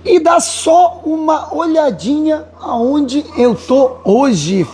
E dá só uma olhadinha aonde eu tô hoje.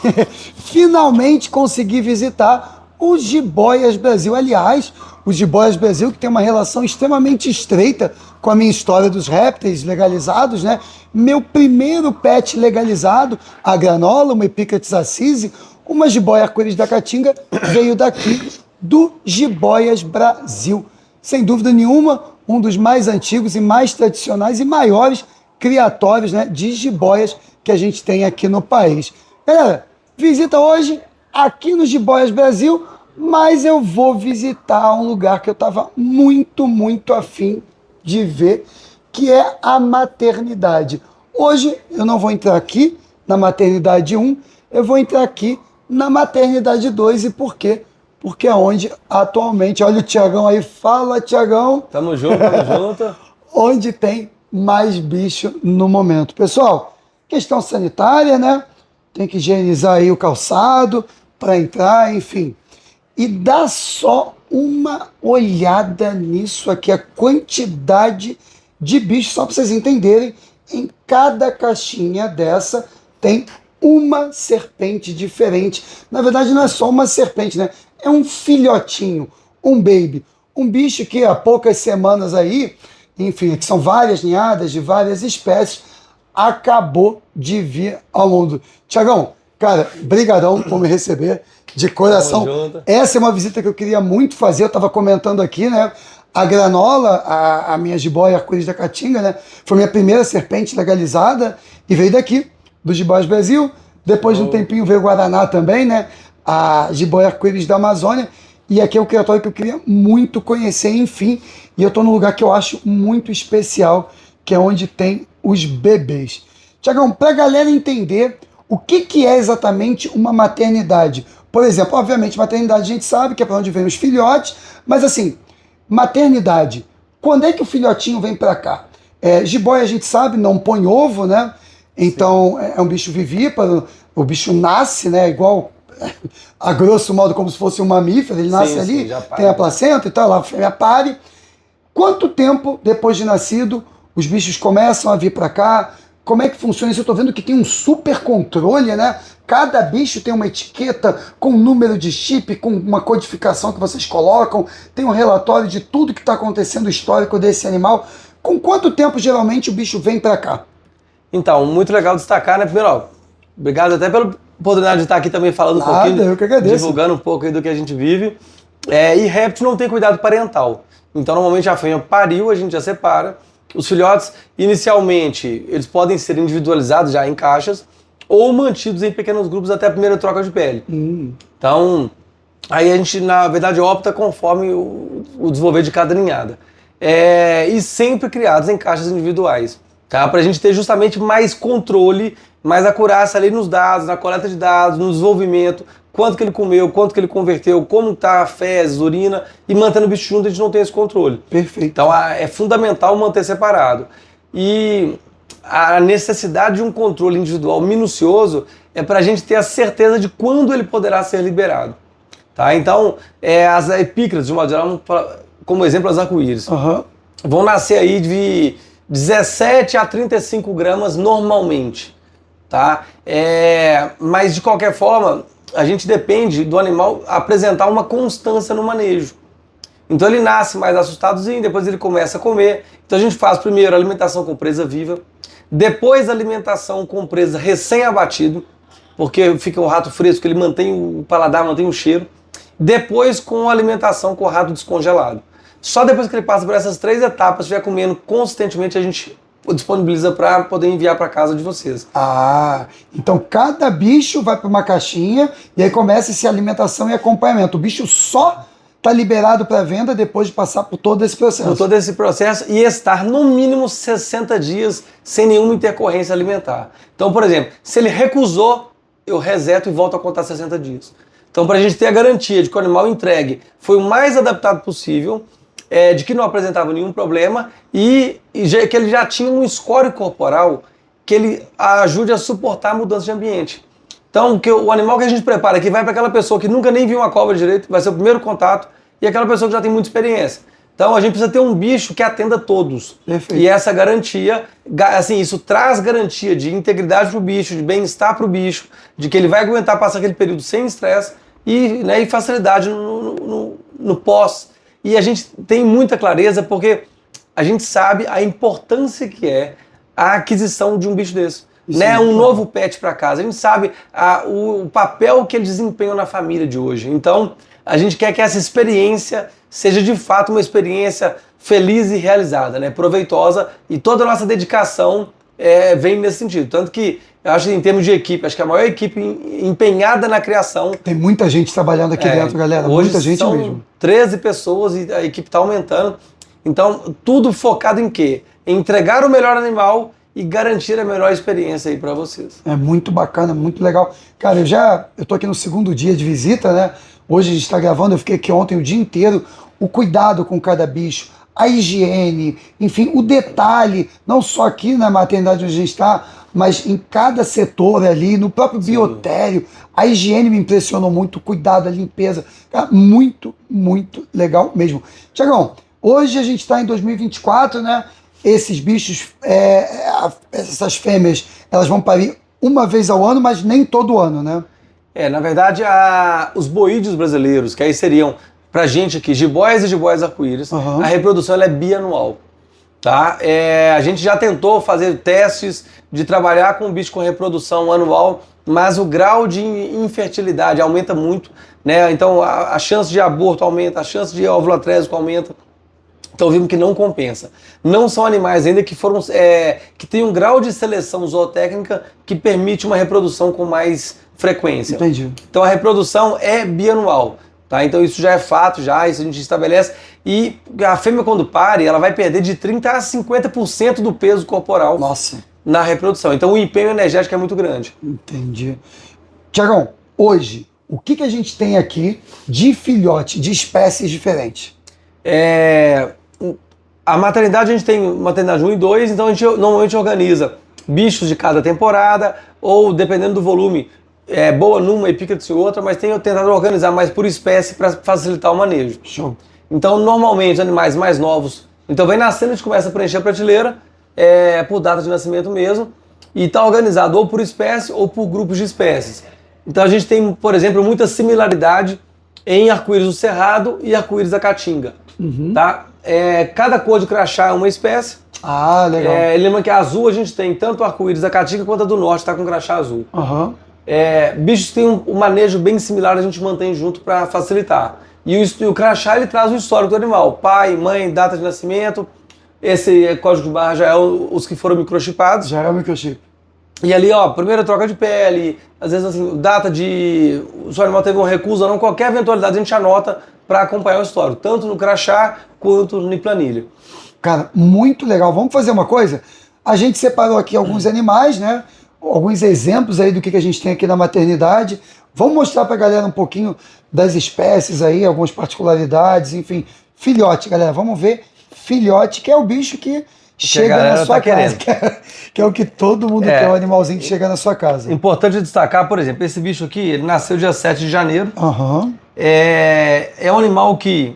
Finalmente consegui visitar o Jiboias Brasil. Aliás, o Jiboias Brasil que tem uma relação extremamente estreita com a minha história dos répteis legalizados, né? Meu primeiro pet legalizado, a granola, uma Epicrates assisi, uma jiboia arco-íris da Caatinga, veio daqui do Jiboias Brasil. Sem dúvida nenhuma, um dos mais antigos e mais tradicionais e maiores criatórios, né, de jiboias que a gente tem aqui no país. Galera, visita hoje aqui no Jiboias Brasil, mas eu vou visitar um lugar que eu estava muito afim de ver, que é a maternidade. Hoje eu não vou entrar aqui na maternidade 1, eu vou entrar aqui na maternidade 2. E por quê? Porque é onde atualmente, olha o Tiagão aí, fala Tiagão. Tamo junto. Onde tem mais bicho no momento. Pessoal, questão sanitária, né? Tem que higienizar aí o calçado para entrar, enfim. E dá só uma olhada nisso aqui, a quantidade de bichos, só para vocês entenderem, em cada caixinha dessa tem uma serpente diferente. Na verdade, não é só uma serpente, né? É um filhotinho, um baby. Um bicho que há poucas semanas aí, enfim, que são várias ninhadas de várias espécies, acabou de vir ao mundo. Tiagão, cara, brigadão por me receber de coração. Essa é uma visita que eu queria muito fazer, eu estava comentando aqui, né? A granola, a minha jiboia arco-íris da Caatinga, né? Foi minha primeira serpente legalizada e veio daqui, do Jiboias Brasil. Depois de um tempinho veio o Guaraná também, né? A jiboia arco-íris da Amazônia. E aqui é o criatório que eu queria muito conhecer, enfim. E eu estou num lugar que eu acho muito especial, que é onde tem os bebês. Tiagão, para a galera entender o que é exatamente uma maternidade. Por exemplo, obviamente, maternidade a gente sabe que é para onde vem os filhotes, mas assim, maternidade, quando é que o filhotinho vem para cá? Jiboia a gente sabe, não põe ovo, né? Então é um bicho vivíparo, o bicho nasce, né? Igual, a grosso modo, como se fosse um mamífero, ele nasce ali, tem a placenta e tal, lá a fêmea pare. Quanto tempo depois de nascido os bichos começam a vir para cá? Como é que funciona isso? Eu estou vendo que tem um super controle, né? Cada bicho tem uma etiqueta com número de chip, com uma codificação que vocês colocam, tem um relatório de tudo que está acontecendo, histórico desse animal. Com quanto tempo geralmente o bicho vem para cá? Então, muito legal destacar, né? Primeiro, ó, obrigado até pela oportunidade de estar aqui também falando um pouquinho, eu que agradeço. Divulgando um pouco aí do que a gente vive. E réptil não tem cuidado parental. Então, normalmente a fêmea pariu, a gente já separa. Os filhotes, inicialmente, eles podem ser individualizados já em caixas ou mantidos em pequenos grupos até a primeira troca de pele. Então, aí a gente, na verdade, opta conforme o desenvolver de cada ninhada. E sempre criados em caixas individuais, tá? Para a gente ter justamente mais controle, mais acurácia ali nos dados, na coleta de dados, no desenvolvimento, quanto que ele comeu, quanto que ele converteu, como está a fezes, urina, e mantendo o bicho junto a gente não tem esse controle. Perfeito. Então é fundamental manter separado. E a necessidade de um controle individual minucioso é para a gente ter a certeza de quando ele poderá ser liberado. Tá? Então, as epícrates, de uma geral, como exemplo, as arco-íris, vão nascer aí de 17 a 35 gramas normalmente. Tá? Mas, de qualquer forma, a gente depende do animal apresentar uma constância no manejo. Então ele nasce mais assustadozinho, depois ele começa a comer. Então a gente faz primeiro a alimentação com presa viva, depois a alimentação com presa recém-abatido, porque fica o rato fresco, ele mantém o paladar, mantém o cheiro. Depois com a alimentação com o rato descongelado. Só depois que ele passa por essas 3 etapas, estiver comendo consistentemente, a gente disponibiliza para poder enviar para casa de vocês. Então cada bicho vai para uma caixinha e aí começa essa alimentação e acompanhamento. O bicho só está liberado para venda depois de passar por todo esse processo. Por todo esse processo e estar no mínimo 60 dias sem nenhuma intercorrência alimentar. Então, por exemplo, se ele recusou, eu reseto e volto a contar 60 dias. Então, para a gente ter a garantia de que o animal entregue foi o mais adaptado possível, de que não apresentava nenhum problema e que ele já tinha um score corporal que ele ajude a suportar a mudança de ambiente. Então, o animal que a gente prepara aqui vai para aquela pessoa que nunca nem viu uma cobra direito, vai ser o primeiro contato, e aquela pessoa que já tem muita experiência. Então a gente precisa ter um bicho que atenda todos. Perfeito. E essa garantia, assim, isso traz garantia de integridade para o bicho, de bem-estar para o bicho, de que ele vai aguentar passar aquele período sem estresse e facilidade no pós. E a gente tem muita clareza porque a gente sabe a importância que é a aquisição de um bicho desse. Né? Um novo pet para casa. A gente sabe o papel que ele desempenha na família de hoje. Então, a gente quer que essa experiência seja de fato uma experiência feliz e realizada, né? Proveitosa, e toda a nossa dedicação vem nesse sentido. Tanto que, eu acho que em termos de equipe, acho que a maior equipe empenhada na criação... Tem muita gente trabalhando aqui dentro, galera. Hoje Muita gente são mesmo. 13 pessoas e a equipe está aumentando. Então, tudo focado em quê? Em entregar o melhor animal e garantir a melhor experiência aí para vocês. É muito bacana, muito legal. Cara, eu tô aqui no segundo dia de visita, né? Hoje a gente está gravando, eu fiquei aqui ontem o dia inteiro. O cuidado com cada bicho, a higiene, enfim, o detalhe, não só aqui na maternidade onde a gente está, mas em cada setor ali, no próprio biotério. A higiene me impressionou muito, o cuidado, a limpeza. Cara, muito, muito legal mesmo. Tiagão, hoje a gente está em 2024, né? Esses bichos, essas fêmeas, elas vão parir uma vez ao ano, mas nem todo ano, né? Na verdade, os boídeos brasileiros, que aí seriam, pra gente aqui, jiboias e jiboias arco-íris, a reprodução ela é bianual. Tá? A gente já tentou fazer testes de trabalhar com bicho com reprodução anual, mas o grau de infertilidade aumenta muito, né? Então a chance de aborto aumenta, a chance de óvulo atrésico aumenta. Então vimos que não compensa. Não são animais ainda que foram que tem um grau de seleção zootécnica que permite uma reprodução com mais frequência. Entendi. Então a reprodução é bianual. Tá? Então isso já é fato, isso a gente estabelece. E a fêmea quando pare, ela vai perder de 30% a 50% do peso corporal. Nossa. Na reprodução. Então o empenho energético é muito grande. Entendi. Tiagão, hoje, o que a gente tem aqui de filhote, de espécies diferentes? A maternidade, a gente tem maternidade 1 e 2, então a gente normalmente organiza bichos de cada temporada, ou dependendo do volume, boa numa e pícaros em outra, mas tenho tentado organizar mais por espécie para facilitar o manejo. Show. Então, normalmente, animais mais novos, então vem nascendo, a gente começa a preencher a prateleira, por data de nascimento mesmo, e está organizado ou por espécie ou por grupos de espécies. Então a gente tem, por exemplo, muita similaridade em arco-íris do cerrado e arco-íris da caatinga. Tá? Cada cor de crachá é uma espécie. Ah, legal. Lembra que a azul a gente tem tanto o arco-íris da caatinga quanto a do norte está com crachá azul. Bichos que têm um manejo bem similar, a gente mantém junto para facilitar. E o crachá ele traz o histórico do animal: pai, mãe, data de nascimento. Esse código de barra já é os que foram microchipados. Já é o microchip. E ali, ó, primeira troca de pele, às vezes assim, data de... o seu animal teve uma recusa ou não, qualquer eventualidade a gente anota para acompanhar o histórico, tanto no crachá quanto no planilha. Cara, muito legal. Vamos fazer uma coisa? A gente separou aqui alguns animais, né? Alguns exemplos aí do que a gente tem aqui na maternidade. Vamos mostrar pra galera um pouquinho das espécies aí, algumas particularidades, enfim. Filhote, galera, vamos ver. Filhote, que é o bicho que chega na sua casa. Que é o que todo mundo quer, o animalzinho que chega na sua casa. Importante destacar, por exemplo, esse bicho aqui, ele nasceu dia 7 de janeiro. Aham. É um animal que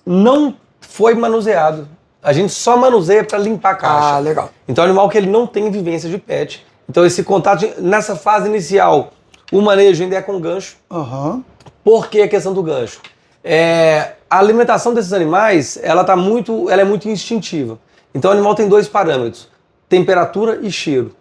não foi manuseado. A gente só manuseia para limpar a caixa. Ah, legal. Então é um animal que ele não tem vivência de pet. Então esse contato, nessa fase inicial, o manejo ainda é com gancho. Aham. Por que a questão do gancho? A alimentação desses animais, ela é muito instintiva. Então o animal tem dois parâmetros: temperatura e cheiro.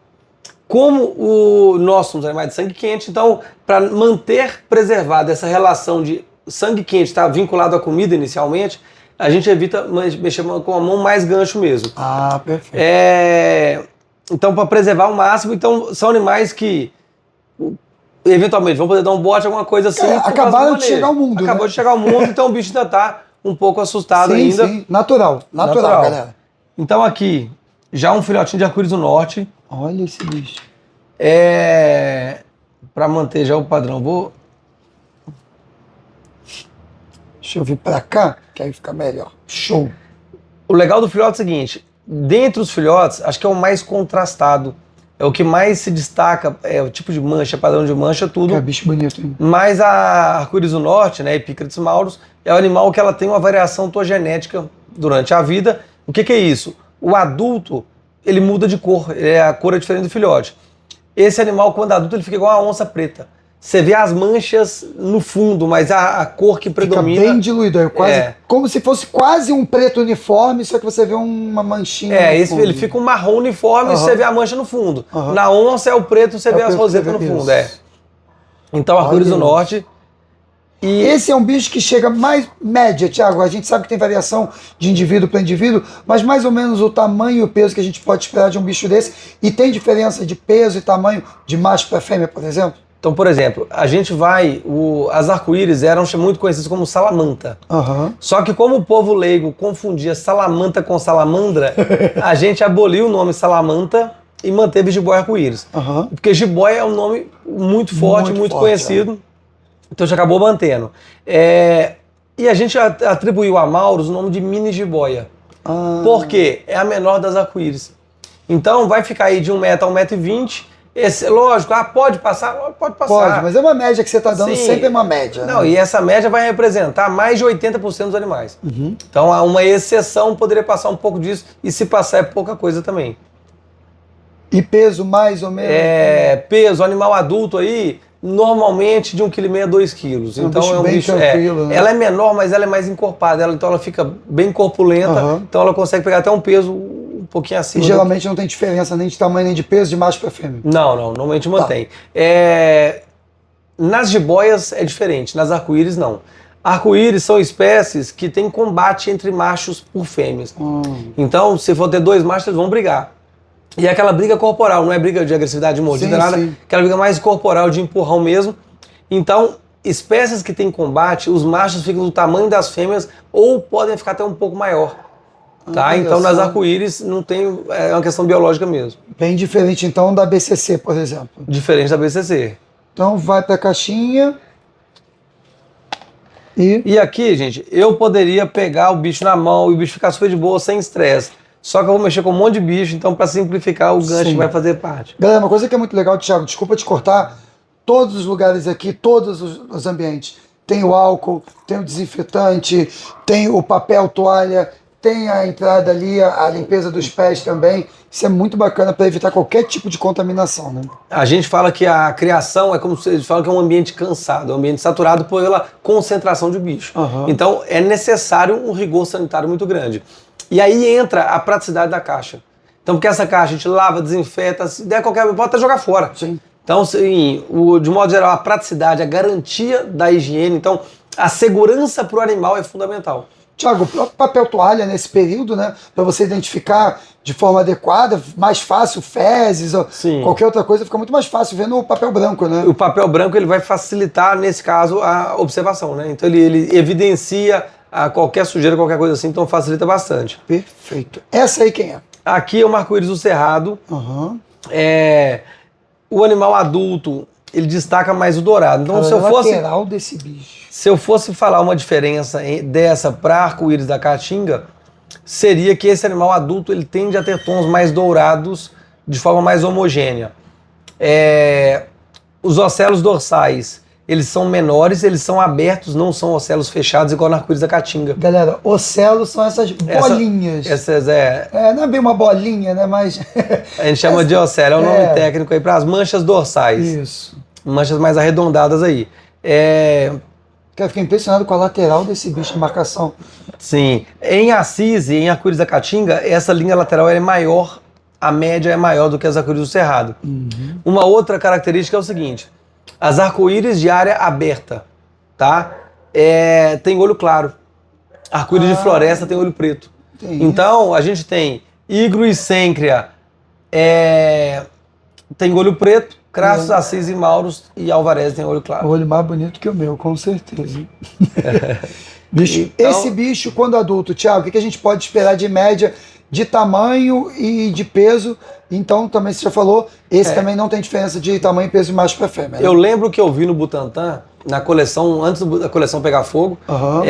Como nós somos animais de sangue quente, então para manter preservada essa relação de sangue quente estar vinculado à comida inicialmente, a gente evita mexer com a mão mais gancho mesmo. Ah, perfeito. Então, para preservar o máximo, então são animais que eventualmente vão poder dar um bote, alguma coisa assim. Acabaram de chegar ao mundo. Acabou de chegar ao mundo, então o bicho ainda está um pouco assustado ainda. Sim, natural, galera. Então aqui, já um filhotinho de arco-íris do norte. Olha esse bicho. Para manter já o padrão, Deixa eu vir pra cá, que aí fica melhor. Show. O legal do filhote é o seguinte: dentre os filhotes, acho que é o mais contrastado é o que mais se destaca, é o tipo de mancha, padrão de mancha, tudo. É bicho bonito, hein? Mas a arco-íris do norte, né, Epicrates maurus, é um animal que ela tem uma variação ontogenética durante a vida. O que é isso? O adulto, ele muda de cor, a cor é diferente do filhote. Esse animal, quando adulto, ele fica igual uma onça preta. Você vê as manchas no fundo, mas a cor que predomina... Fica bem diluído, como se fosse quase um preto uniforme, só que você vê uma manchinha no fundo. Ele fica um marrom uniforme e você vê a mancha no fundo. Uhum. Na onça é o preto, você vê as rosetas no fundo. Então, arco-íris do norte... E esse é um bicho que chega mais média, Thiago. A gente sabe que tem variação de indivíduo para indivíduo, mas mais ou menos o tamanho e o peso que a gente pode esperar de um bicho desse. E tem diferença de peso e tamanho de macho para fêmea, por exemplo? Então, por exemplo, a gente vai... as arco-íris eram muito conhecidas como salamanta. Uhum. Só que como o povo leigo confundia salamanta com salamandra, a gente aboliu o nome salamanta e manteve jiboia arco-íris. Uhum. Porque jiboia é um nome muito forte, muito conhecido. Então a gente acabou mantendo. E a gente atribuiu a Maurus o nome de mini jiboia. Por quê? É a menor das arco-íris. Então vai ficar aí de 1 metro a 1,20 m. Lógico, pode passar? Pode passar. Pode, mas é uma média que você está dando, Sim. sempre é uma média. Não, né? E essa média vai representar mais de 80% dos animais. Uhum. Então uma exceção poderia passar um pouco disso, e se passar é pouca coisa também. E peso mais ou menos? Peso, animal adulto aí, normalmente de 1,5 kg a 2 kg. Então bicho é um bem bicho. tranquilo, né? Ela é menor, mas ela é mais encorpada. Então ela fica bem corpulenta. Então ela consegue pegar até um peso um pouquinho acima. E geralmente não tem diferença nem de tamanho nem de peso de macho para fêmea. Não, normalmente mantém. Nas jiboias é diferente, nas arco-íris não. Arco-íris são espécies que têm combate entre machos por fêmeas. Então, se for ter 2 machos, eles vão brigar. E é aquela briga corporal, não é briga de agressividade, de mordida, nada. Sim. Aquela briga mais corporal, de empurrão mesmo. Então, espécies que têm combate, os machos ficam do tamanho das fêmeas ou podem ficar até um pouco maior. Tá? Então, nas arco-íris, não tem, é uma questão biológica mesmo. Bem diferente, então, da BCC, por exemplo. Diferente da BCC. Então, vai para a caixinha. E aqui, gente, eu poderia pegar o bicho na mão e o bicho ficar super de boa, sem estresse. Só que eu vou mexer com um monte de bicho, então para simplificar o gancho vai fazer parte. Galera, uma coisa que é muito legal, Thiago, desculpa te cortar, todos os lugares aqui, todos os ambientes, tem o álcool, tem o desinfetante, tem o papel toalha, tem a entrada ali, a limpeza dos pés também. Isso é muito bacana para evitar qualquer tipo de contaminação, né? A gente fala que a criação é como se eles falam que é um ambiente cansado, é um ambiente saturado pela concentração de bicho. Então é necessário um rigor sanitário muito grande. E aí entra a praticidade da caixa. Então, porque essa caixa a gente lava, desinfeta, se der qualquer coisa, pode até jogar fora. Sim. Então, assim, de modo geral, a praticidade, a garantia da higiene, então, a segurança para o animal é fundamental. Thiago, o próprio papel toalha nesse período, né? Para você identificar de forma adequada, mais fácil, fezes ou qualquer outra coisa, fica muito mais fácil vendo o papel branco, né? O papel branco ele vai facilitar, nesse caso, a observação, né? Então, ele evidencia qualquer sujeira, qualquer coisa assim, então facilita bastante. Perfeito. Essa aí quem é? Aqui é o arco-íris do cerrado. O animal adulto, ele destaca mais o dourado. Então, se eu fosse... lateral desse bicho. Se eu fosse falar uma diferença dessa para arco-íris da caatinga, seria que esse animal adulto ele tende a ter tons mais dourados de forma mais homogênea. Os ocelos dorsais, eles são menores, eles são abertos, não são ocelos fechados, igual na arco-íris da caatinga. Galera, ocelos são essas bolinhas. Não é bem uma bolinha, né? Mas... a gente chama de ocelo, é um nome técnico aí para as manchas dorsais. Isso. Manchas mais arredondadas aí. Eu fiquei impressionado com a lateral desse bicho, a marcação. Sim. Em Assis e em arco-íris da caatinga, essa linha lateral é maior, a média é maior do que as arco-íris do cerrado. Uma outra característica é o seguinte: as arco-íris de área aberta, tá? Tem olho claro. Arco-íris de floresta tem olho preto. Então, a gente tem Igro e Sêncria, tem olho preto. Crassus, Assis e Maurus e Alvarez tem olho claro. O olho mais bonito que o meu, com certeza. Bicho, então, esse bicho, quando adulto, Thiago, o que a gente pode esperar de média de tamanho e de peso? Então, também você já falou, esse também não tem diferença de tamanho e peso de macho para fêmea. Né? Eu lembro que eu vi no Butantan na coleção, antes da coleção pegar fogo, Aham.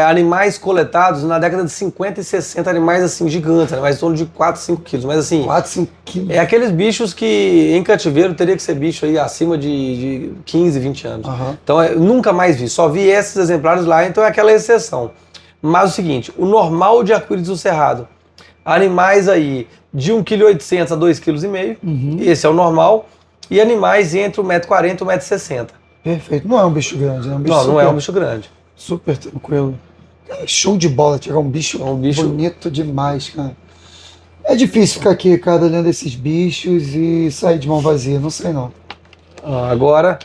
animais coletados na década de 50 e 60, animais assim gigantes, animais em torno de 4, 5 quilos. Mas assim, 4, 5 quilos. é aqueles bichos que em cativeiro teria que ser bicho aí acima de 15, 20 anos. Aham. Então eu nunca mais vi, só vi esses exemplares lá, então é aquela exceção. Mas o seguinte, o normal de arco-íris do cerrado, animais aí de 1,8 kg a 2,5 kg, esse é o normal, e animais entre 1,40 m e 1,60 m. Perfeito. Não é um bicho grande, né? Um bicho Não, super, não é um bicho grande. super tranquilo. Show de bola, tirar um bicho, É um bicho- bonito demais, cara. É difícil ficar aqui, cara, olhando esses bichos e sair de mão vazia, não sei não. Agora,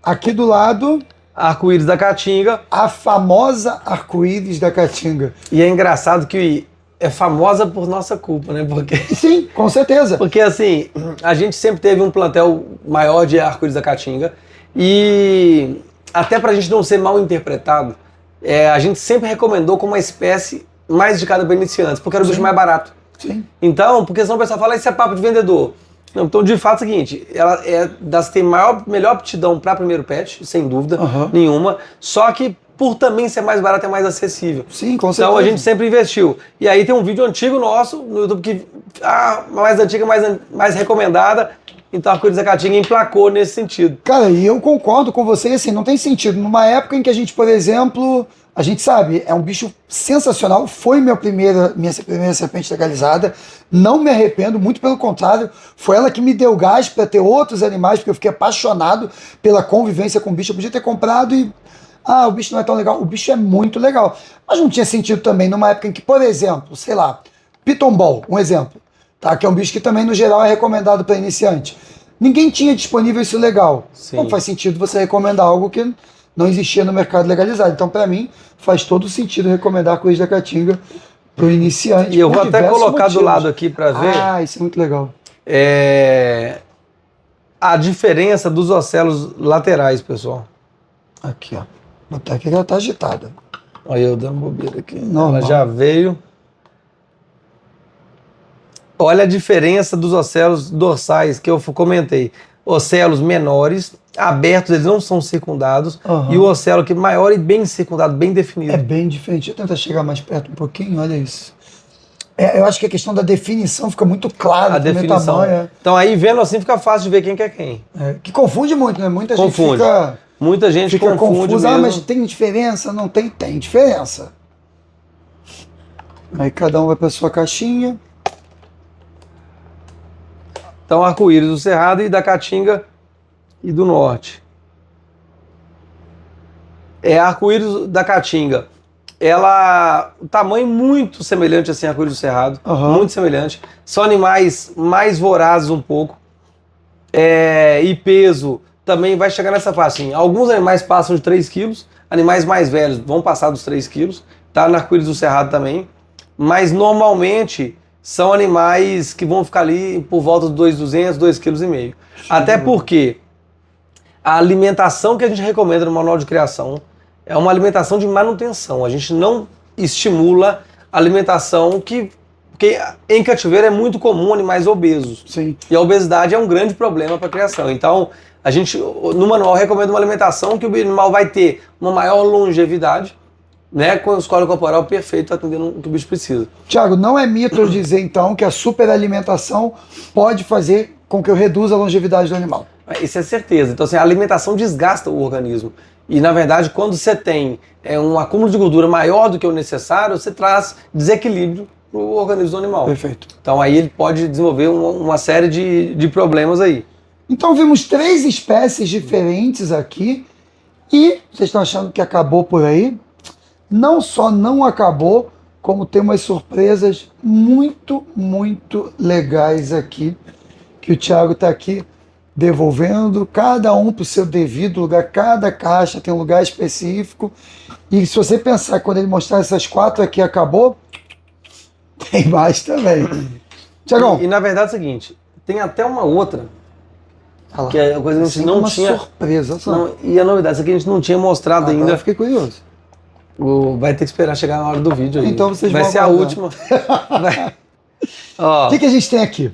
Aqui do lado, arco-íris da Caatinga. a famosa arco-íris da Caatinga. E é engraçado que é famosa por nossa culpa, né? Sim, com certeza. Porque assim, a gente sempre teve um plantel maior de arco-íris da Caatinga e até pra gente não ser mal interpretado, a gente sempre recomendou como uma espécie mais indicada para iniciantes, porque era o bicho mais barato. Sim. Então, porque senão o pessoal fala, isso é papo de vendedor. Não, então, de fato, é o seguinte, ela é das que tem melhor aptidão para primeiro pet, sem dúvida nenhuma, só que por também ser mais barato é mais acessível. Sim, com certeza. Então a gente sempre investiu. E aí tem um vídeo antigo nosso no YouTube que mais antiga, mais recomendada. Então a arco-íris da Caatinga emplacou nesse sentido. Cara, e eu concordo com você, assim, não tem sentido. Numa época em que a gente, por exemplo, a gente sabe, é um bicho sensacional, foi minha primeira serpente legalizada, não me arrependo, muito pelo contrário, foi ela que me deu gás para ter outros animais, porque eu fiquei apaixonado pela convivência com o bicho. Eu podia ter comprado e o bicho não é tão legal. O bicho é muito legal. Mas não tinha sentido também numa época em que, por exemplo, sei lá, Piton Ball, um exemplo, tá? Que é um bicho que também, no geral, é recomendado para iniciante. Ninguém tinha disponível isso legal. Sim. Não faz sentido você recomendar algo que não existia no mercado legalizado. Então, para mim, faz todo sentido recomendar a Arco-íris da Caatinga para o iniciante. E eu por vou até diversos colocar do motivos. lado aqui para ver Isso é muito legal. a diferença dos ocelos laterais, pessoal. Aqui, ó. Vou botar aqui que ela tá agitada. Olha eu dando bobeira aqui. Normal. Ela já veio. Olha a diferença dos ocelos dorsais que eu comentei. Ocelos menores, abertos, eles não são circundados. E o ocelo que é maior e bem circundado, bem definido. É bem diferente. Deixa eu tentar chegar mais perto um pouquinho, olha isso. Eu acho que a questão da definição fica muito clara. A definição. Tamanho, Então aí vendo assim fica fácil de ver quem que é quem. que confunde muito, né? Muita Confunde. gente fica... Muita gente Fica confunde confusa, mesmo. mas tem diferença? Não tem? Tem diferença. Aí cada um vai para sua caixinha. Então, arco-íris do Cerrado e da Caatinga e do Norte. Arco-íris da Caatinga. O tamanho muito semelhante assim, arco-íris do Cerrado. Muito semelhante. São animais mais vorazes um pouco. E peso também vai chegar nessa faixa. Assim. Alguns animais passam de 3 quilos. Animais mais velhos vão passar dos 3 quilos. Tá no arco-íris do Cerrado também. Mas normalmente são animais que vão ficar ali por volta de 2,200, 2,5 kg. Até porque a alimentação que a gente recomenda no manual de criação é uma alimentação de manutenção. A gente não estimula alimentação porque em cativeiro é muito comum animais obesos. Sim. E a obesidade é um grande problema para a criação. Então, a gente, no manual, recomenda uma alimentação que o animal vai ter uma maior longevidade, né, com a escola corporal perfeito, atendendo o que o bicho precisa. Tiago, não é mito eu dizer então que a superalimentação pode fazer com que eu reduza a longevidade do animal. Isso é certeza. Então, assim, a alimentação desgasta o organismo. E, na verdade, quando você tem um acúmulo de gordura maior do que o necessário, você traz desequilíbrio para o organismo do animal. Perfeito. Então, aí ele pode desenvolver uma série de problemas aí. Então, vimos 3 espécies diferentes aqui. E vocês estão achando que acabou por aí? Não só não acabou, como tem umas surpresas muito, muito legais aqui, que o Thiago está aqui devolvendo, cada um para o seu devido lugar, cada caixa tem um lugar específico. E se você pensar, quando ele mostrar essas 4 aqui acabou, tem mais também. Tiagão. E na verdade é o seguinte, tem até uma outra, que é a coisa que a gente não uma tinha... surpresa. Não, e a novidade, essa aqui a gente não tinha mostrado Agora ainda. eu fiquei curioso. Vai ter que esperar chegar na hora do vídeo aí. Então vocês vai vão ser a aguardar. última. Ó, O que a gente tem aqui?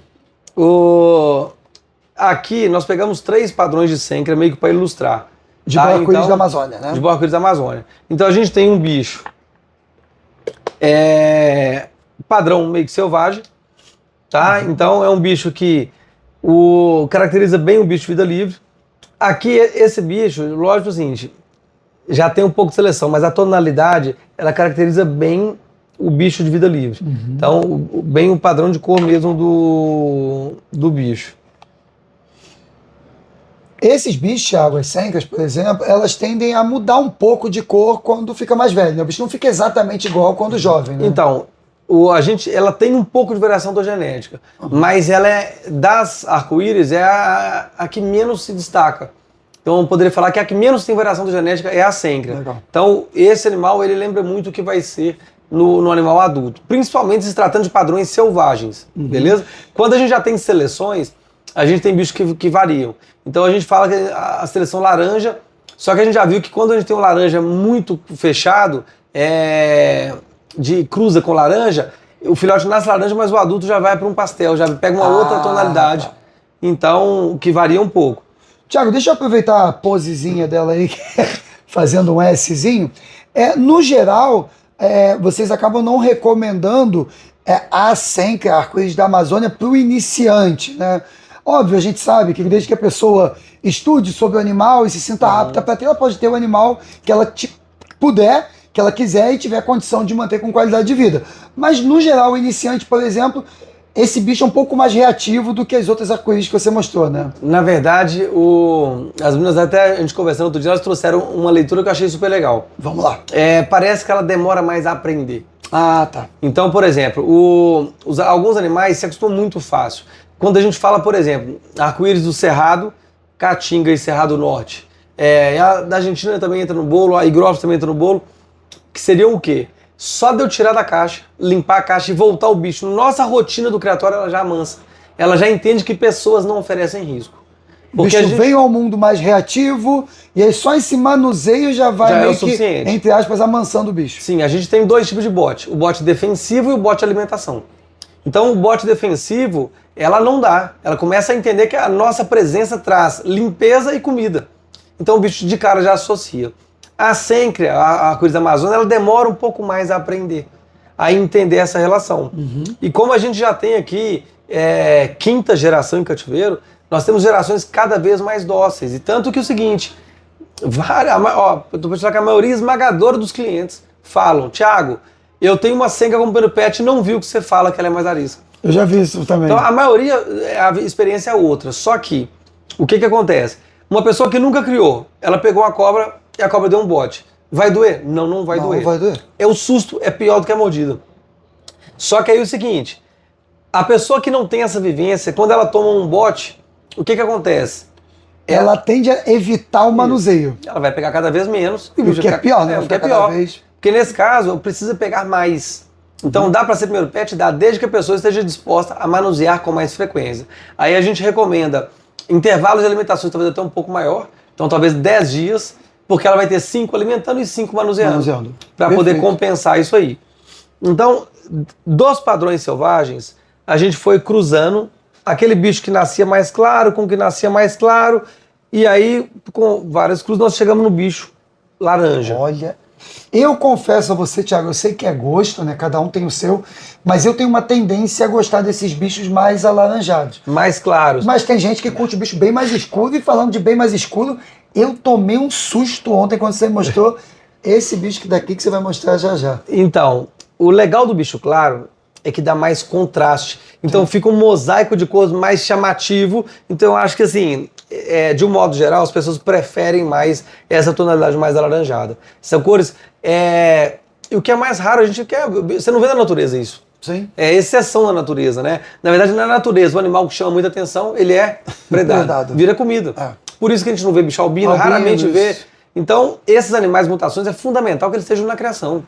aqui nós pegamos 3 padrões de Sencra meio que para ilustrar. De boa arco-íris da Amazônia, né? De boa arco-íris da Amazônia. Então a gente tem um bicho padrão meio que selvagem, tá? Então é um bicho que caracteriza bem o bicho de vida livre. Aqui, esse bicho, lógico o seguinte, já tem um pouco de seleção, mas a tonalidade, ela caracteriza bem o bicho de vida livre. Então, bem o padrão de cor mesmo do bicho. Esses bichos, Thiago, as sencas, por exemplo, elas tendem a mudar um pouco de cor quando fica mais velho, né? O bicho não fica exatamente igual quando jovem, né? Então, ela tem um pouco de variação da genética, mas ela das arco-íris, é a que menos se destaca. Então, eu poderia falar que a que menos tem variação da genética é a sêncria. Legal. Então, esse animal, ele lembra muito o que vai ser no animal adulto, principalmente se tratando de padrões selvagens, beleza? Quando a gente já tem seleções, a gente tem bichos que variam. Então, a gente fala que a seleção laranja, só que a gente já viu que quando a gente tem um laranja muito fechado, cruza com laranja, o filhote nasce laranja, mas o adulto já vai para um pastel, já pega uma outra tonalidade. Tá. Então, que varia um pouco. Thiago, deixa eu aproveitar a posezinha dela aí, fazendo um Szinho. No geral, vocês acabam não recomendando a Sencra, a arco-íris da Amazônia, para o iniciante, né? Óbvio, a gente sabe que desde que a pessoa estude sobre o animal e se sinta apta para ter, ela pode ter o animal que ela puder, que ela quiser e tiver condição de manter com qualidade de vida. Mas, no geral, o iniciante, por exemplo, esse bicho é um pouco mais reativo do que as outras arco-íris que você mostrou, né? Na verdade, as meninas, até a gente conversando outro dia, elas trouxeram uma leitura que eu achei super legal. Vamos lá. Parece que ela demora mais a aprender. Ah, tá. Então, por exemplo, alguns animais se acostumam muito fácil. Quando a gente fala, por exemplo, arco-íris do Cerrado, Caatinga e Cerrado Norte, a da Argentina também entra no bolo, a Higrópolis também entra no bolo, que seriam o quê? Só de eu tirar da caixa, limpar a caixa e voltar o bicho. Nossa rotina do criatório, ela já amansa. Ela já entende que pessoas não oferecem risco. Porque o bicho veio ao mundo mais reativo e aí só esse manuseio já vai meio que, entre aspas, amansando o bicho. Sim, a gente tem dois tipos de bote. O bote defensivo e o bote de alimentação. Então o bote defensivo, ela não dá. Ela começa a entender que a nossa presença traz limpeza e comida. Então o bicho de cara já associa. A Sencria, a arco-íris da Amazônia, ela demora um pouco mais a aprender, a entender essa relação. E como a gente já tem aqui quinta geração em cativeiro, nós temos gerações cada vez mais dóceis. E tanto que o seguinte, eu tô pensando que a maioria esmagadora dos clientes falam: Thiago, eu tenho uma Sencria como primeiro pet e não vi o que você fala que ela é mais arisca. Eu já vi isso também. Então a maioria, a experiência é outra. Só que, o que acontece? Uma pessoa que nunca criou, ela pegou uma cobra e a cobra deu um bote. Vai doer? Não, não vai doer. Não vai doer. O susto é pior do que a mordida. Só que aí é o seguinte, a pessoa que não tem essa vivência, quando ela toma um bote, o que acontece? Ela tende a evitar o manuseio. Ela vai pegar cada vez menos. E o que é pior, né? O que é pior. Porque nesse caso, precisa pegar mais. Então dá para ser primeiro pet, dá desde que a pessoa esteja disposta a manusear com mais frequência. Aí a gente recomenda intervalos de alimentação talvez até um pouco maior. Então talvez 10 dias, porque ela vai ter 5 alimentando e 5 manuseando. Para poder compensar isso aí. Então, dos padrões selvagens, a gente foi cruzando aquele bicho que nascia mais claro com o que nascia mais claro. E aí, com várias cruzes, nós chegamos no bicho laranja. Olha, eu confesso a você, Thiago, eu sei que é gosto, né? Cada um tem o seu, mas eu tenho uma tendência a gostar desses bichos mais alaranjados. Mais claros. Mas tem gente que curte o bicho bem mais escuro, e falando de bem mais escuro, eu tomei um susto ontem quando você mostrou esse bicho daqui que você vai mostrar já já. Então, o legal do bicho claro é que dá mais contraste. Então fica um mosaico de cores mais chamativo. Então eu acho que assim, de um modo geral, as pessoas preferem mais essa tonalidade mais alaranjada. São cores... E o que é mais raro, a gente quer... Você não vê na natureza isso. Sim. É exceção da natureza, né? Na verdade, na natureza, o animal que chama muita atenção, ele é predado. Vira comida. Por isso que a gente não vê bicho albino, raramente vê. Então, esses animais mutações, é fundamental que eles estejam na criação.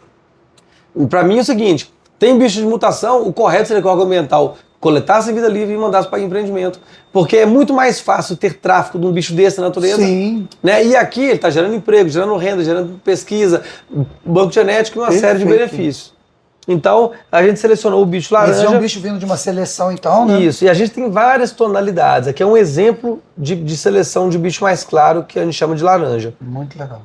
Para mim é o seguinte, tem bicho de mutação, o correto seria que o órgão ambiental coletasse vida livre e mandasse para empreendimento. Porque é muito mais fácil ter tráfico de um bicho desse na natureza. Sim. Né? E aqui ele está gerando emprego, gerando renda, gerando pesquisa, banco genético e uma série de benefícios. Então, a gente selecionou o bicho Esse laranja. é um bicho vindo de uma seleção, então, né? Isso, e a gente tem várias tonalidades. Aqui é um exemplo de seleção de bicho mais claro, que a gente chama de laranja. Muito legal.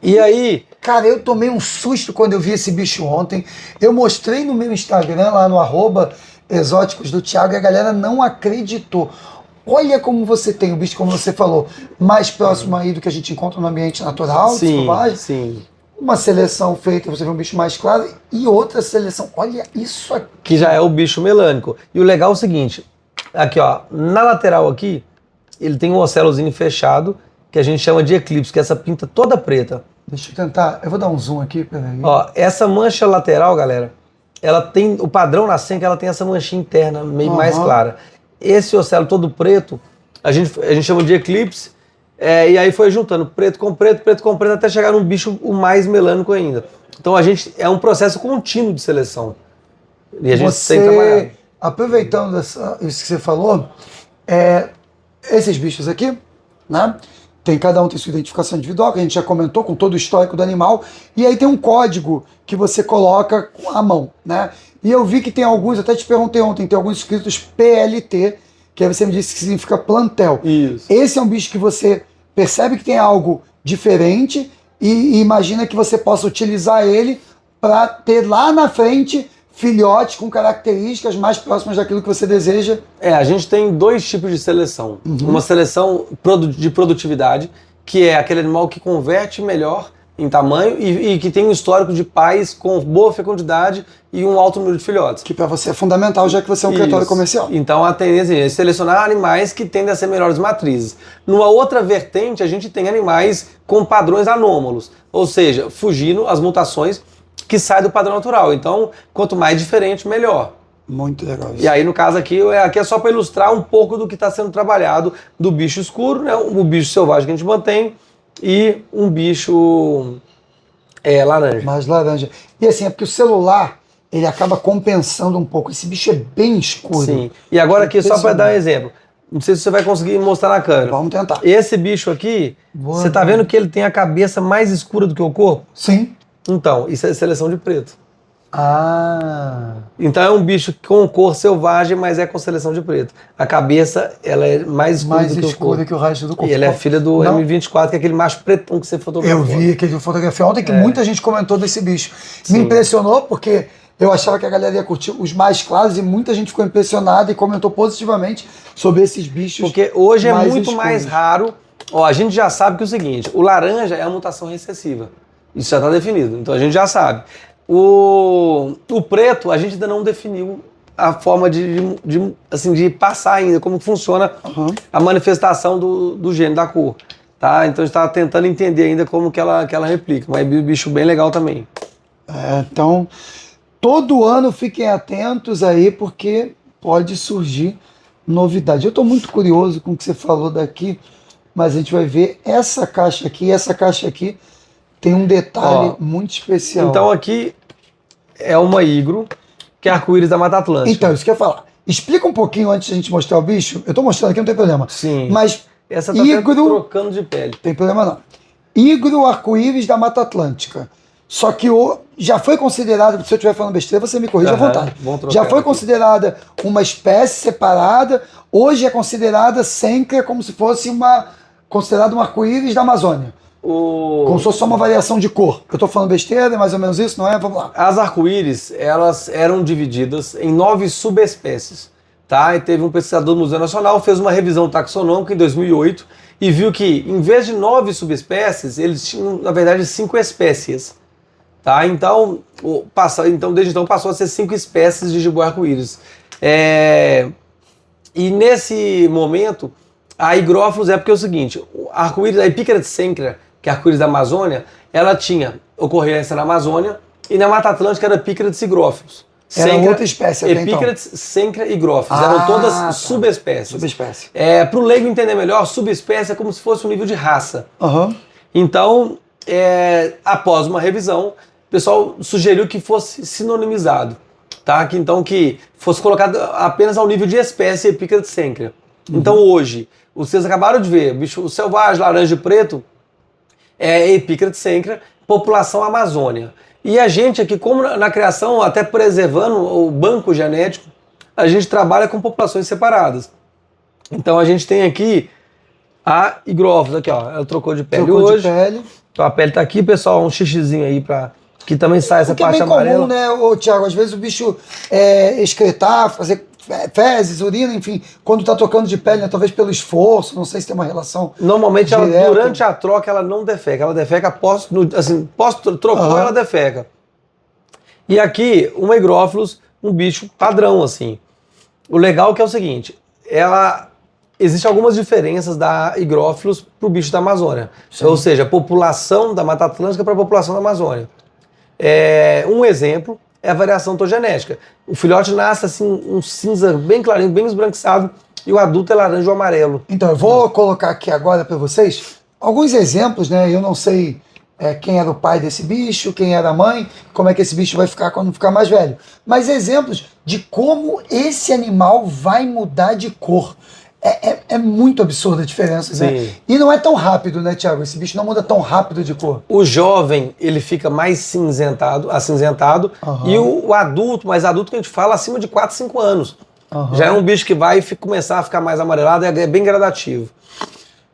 E aí... Cara, eu tomei um susto quando eu vi esse bicho ontem. Eu mostrei no meu Instagram, lá no @exóticos do Thiago, e a galera não acreditou. Olha como você tem o bicho, como você falou, mais próximo aí do que a gente encontra no ambiente natural, selvagem. Sim. Uma seleção feita, você vê um bicho mais claro, e outra seleção. Olha isso aqui. Que já é o bicho melânico. E o legal é o seguinte, aqui ó, na lateral aqui, ele tem um ocelozinho fechado, que a gente chama de eclipse, que é essa pinta toda preta. Deixa eu tentar, eu vou dar um zoom aqui, peraí. Ó, essa mancha lateral, galera, ela tem, o padrão na senca, ela tem essa manchinha interna, meio mais clara. Esse ocelo todo preto, a gente chama de eclipse, e aí foi juntando preto com preto, até chegar num bicho o mais melânico ainda. Então a gente, é um processo contínuo de seleção. E a gente tem trabalhado. Aproveitando isso que você falou, esses bichos aqui, né? Cada um tem sua identificação individual, que a gente já comentou, com todo o histórico do animal, e aí tem um código que você coloca à mão, né? E eu vi que tem alguns, até te perguntei ontem, tem alguns escritos PLT, que aí você me disse que significa plantel. Isso. Esse é um bicho que você percebe que tem algo diferente e imagina que você possa utilizar ele para ter lá na frente filhotes com características mais próximas daquilo que você deseja. A gente tem dois tipos de seleção. Uma seleção de produtividade, que é aquele animal que converte melhor em tamanho e que tem um histórico de pais com boa fecundidade e um alto número de filhotes. Que para você é fundamental, já que você é um criatório comercial. Então a tendência é selecionar animais que tendem a ser melhores matrizes. Numa outra vertente, a gente tem animais com padrões anômalos, ou seja, fugindo as mutações que saem do padrão natural. Então, quanto mais diferente, melhor. Muito legal isso. E aí, no caso aqui é só para ilustrar um pouco do que está sendo trabalhado do bicho escuro, né? O bicho selvagem que a gente mantém e um bicho laranja. Mais laranja. E assim, é porque o celular, ele acaba compensando um pouco. Esse bicho é bem escuro. Sim. E agora aqui, só para dar um exemplo. Não sei se você vai conseguir mostrar na câmera. Vamos tentar. Esse bicho aqui, você tá vendo que ele tem a cabeça mais escura do que o corpo? Sim. Então, isso é seleção de preto. Ah. Então é um bicho com cor selvagem, mas é com seleção de preto. A cabeça, ela é mais escura do que o corpo. Que o resto do corpo. E ela é filha do M24, que é aquele macho pretão que você fotografou. Eu vi aquele fotografia ontem que muita gente comentou desse bicho. Me impressionou porque eu achava que a galera ia curtir os mais claros e muita gente ficou impressionada e comentou positivamente sobre esses bichos. Porque hoje é muito escuros. mais raro. Ó, a gente já sabe que é o seguinte, o laranja é a mutação recessiva. Isso já está definido, então a gente já sabe. O preto, a gente ainda não definiu a forma de passar ainda, como funciona a manifestação do gene, da cor. Tá? Então a gente está tentando entender ainda como que ela replica, mas é um bicho bem legal também. Então, todo ano fiquem atentos aí, porque pode surgir novidade. Eu estou muito curioso com o que você falou daqui, mas a gente vai ver essa caixa aqui tem um detalhe muito especial. Então aqui é uma igro, que é arco-íris da Mata Atlântica. Então, isso que eu ia falar. Explica um pouquinho antes de a gente mostrar o bicho. Eu estou mostrando aqui, não tem problema. Sim. Mas essa tá igro, trocando de pele. Tem problema não. Igro arco-íris da Mata Atlântica. Só que já foi considerada, se eu estiver falando besteira, você me corrige à vontade. Já foi considerada uma espécie separada, hoje é considerada sempre como se fosse considerado um arco-íris da Amazônia. Como se fosse só uma variação de cor. Eu estou falando besteira, é mais ou menos isso, não é? Vamos lá. As arco-íris, elas eram divididas em 9 subespécies. Tá? E teve um pesquisador do Museu Nacional, fez uma revisão taxonômica em 2008 e viu que, em vez de 9 subespécies, eles tinham, na verdade, 5 espécies. Tá? Então, desde então passou a ser 5 espécies de jiboia arco-íris. E nesse momento, a higrófilos porque é o seguinte, a arco-íris, a Epícara sencra, que é a arco-íris da Amazônia, ela tinha ocorrência na Amazônia e na Mata Atlântica era Epícara higrófilos. Era outra espécie até então. Epícara sencra e higrófilos, eram todas subespécies. Subespécie. Para o leigo entender melhor, subespécie é como se fosse um nível de raça. Então, após uma revisão, o pessoal sugeriu que fosse sinonimizado, tá? Que fosse colocado apenas ao nível de espécie Epícara sencra. Então hoje, vocês acabaram de ver, bicho selvagem, laranja e preto, é Epícara sencra, população Amazônia. E a gente aqui, como na criação, até preservando o banco genético, a gente trabalha com populações separadas. Então a gente tem aqui a higrófilos, aqui ó, ela trocou de pele Trocou hoje. de pele. Então a pele tá aqui, pessoal, um xixizinho aí pra que também sai essa O que é parte bem amarela. comum, né, Thiago? Às vezes o bicho excretar, fazer fezes, urina, enfim, quando tá trocando de pele, né, talvez pelo esforço, não sei se tem uma relação. Normalmente ela, direta. durante a troca ela não defeca, ela defeca trocou, ela defeca. E aqui, uma higrófilos, um bicho padrão, assim. O legal é que é o seguinte, existem algumas diferenças da higrófilos pro bicho da Amazônia. Sim. Ou seja, a população da Mata Atlântica para a população da Amazônia. Um exemplo é a variação ontogenética. O filhote nasce assim, um cinza bem clarinho, bem esbranquiçado, e o adulto é laranja ou amarelo. Então, eu vou colocar aqui agora para vocês alguns exemplos, né? Eu não sei quem era o pai desse bicho, quem era a mãe, como é que esse bicho vai ficar quando ficar mais velho. Mas exemplos de como esse animal vai mudar de cor. É muito absurda a diferença, né? Sim. E não é tão rápido, né, Thiago? Esse bicho não muda tão rápido de cor. O jovem, ele fica mais acinzentado, Aham. e o adulto, mas adulto que a gente fala acima de 4, 5 anos. Aham. Já é um bicho que vai começar a ficar mais amarelado, é bem gradativo.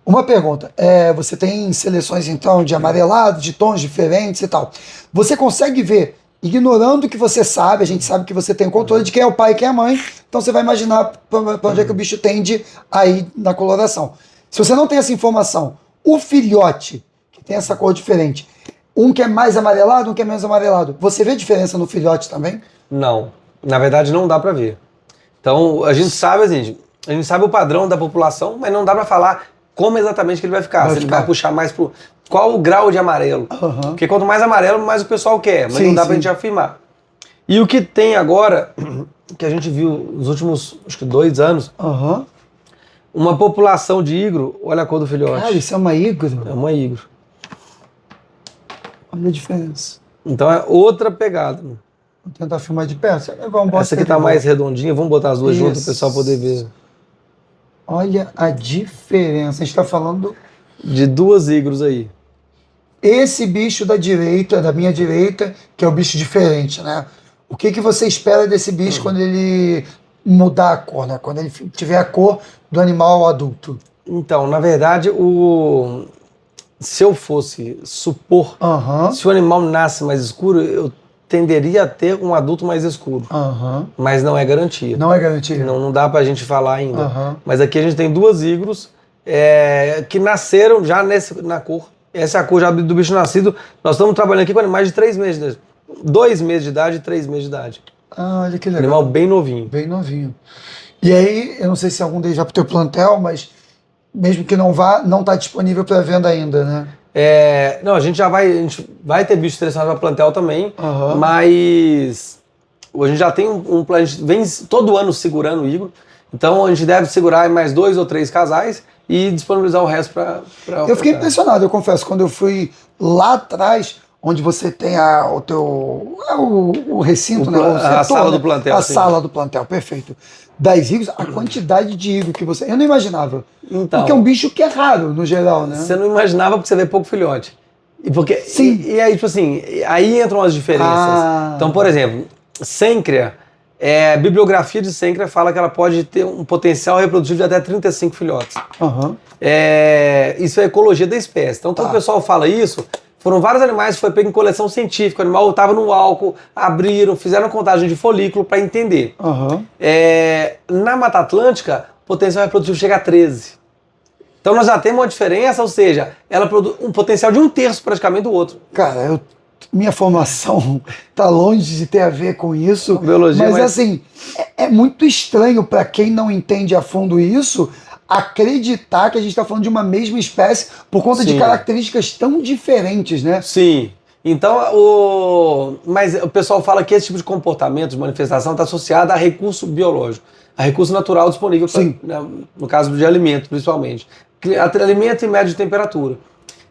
Uma pergunta, você tem seleções então de amarelado, de tons diferentes e tal. Você consegue ver, ignorando o que você sabe, a gente sabe que você tem o controle de quem é o pai e quem é a mãe, então você vai imaginar para onde é que o bicho tende a ir na coloração. Se você não tem essa informação, o filhote, que tem essa cor diferente, um que é mais amarelado, um que é menos amarelado, você vê diferença no filhote também? Não, na verdade não dá pra ver. Então a gente sabe o padrão da população, mas não dá pra falar como exatamente que ele vai ficar. Se ele vai puxar mais pro... Qual o grau de amarelo? Aham. Porque quanto mais amarelo, mais o pessoal quer, mas Sim, não dá pra sim. gente afirmar. E o que tem agora, que a gente viu nos últimos, acho que 2 anos, Aham. uma população de igro, olha a cor do filhote. Cara, isso é uma É igro. uma igro. Olha a diferença. Então é outra pegada. Vou tentar filmar de perto. Vamos Essa aqui tá mais redondinha, vamos botar as duas juntas para o pessoal poder ver. Olha a diferença. A gente está falando De 2 igros aí. esse bicho da direita, da minha direita, que é o bicho diferente, né? O que você espera desse bicho quando ele mudar a cor, né? Quando ele tiver a cor do animal adulto? Então, na verdade, se eu fosse supor, Aham. se o animal nasce mais escuro, eu tenderia a ter um adulto mais escuro. Aham. Mas não é garantia. Não é garantia. Não dá pra gente falar ainda. Aham. Mas aqui a gente tem 2 igros que nasceram já na cor. Essa é a cor já do bicho nascido. Nós estamos trabalhando aqui com animais de 3 meses de idade. 2 meses de idade e 3 meses de idade. Ah, olha que legal. Animal bem novinho. Bem novinho. E aí, eu não sei se algum deles vai para o teu plantel, mas mesmo que não vá, não está disponível para venda ainda, né? Não, a gente vai ter bicho selecionado para plantel também, Aham. mas a gente já tem a gente vem todo ano segurando o igro, então a gente deve segurar mais 2 ou 3 casais e disponibilizar o resto para. Eu fiquei impressionado, eu confesso, quando eu fui lá atrás, onde você tem o teu o recinto, né? O a setor, sala né? do plantel. A sim. sala do plantel, perfeito. Das igros, a quantidade de igro que você... Eu não imaginava. Então, Porque é um bicho que é raro, no geral, né? você não imaginava porque você vê pouco filhote. Sim. E aí, tipo assim, aí entram as diferenças. Ah. Então, por exemplo, sêncrea, a bibliografia de sêncrea fala que ela pode ter um potencial reprodutivo de até 35 filhotes. Aham. Isso é ecologia da espécie. Então, quando o pessoal fala isso, foram vários animais que foi pego em coleção científica. O animal estava no álcool, abriram, fizeram contagem de folículo para entender. Aham. Na Mata Atlântica, o potencial reprodutivo chega a 13. Então nós já temos uma diferença, ou seja, ela produz um potencial de 1/3 praticamente do outro. Cara, minha formação tá longe de ter a ver com isso, Biologia, mas assim, é muito estranho para quem não entende a fundo isso, acreditar que a gente está falando de uma mesma espécie por conta de Sim. características tão diferentes, né? Sim. Então, mas o pessoal fala que esse tipo de comportamento, de manifestação, está associado a recurso biológico, a recurso natural disponível, no caso de alimento, principalmente. Alimento em média de temperatura.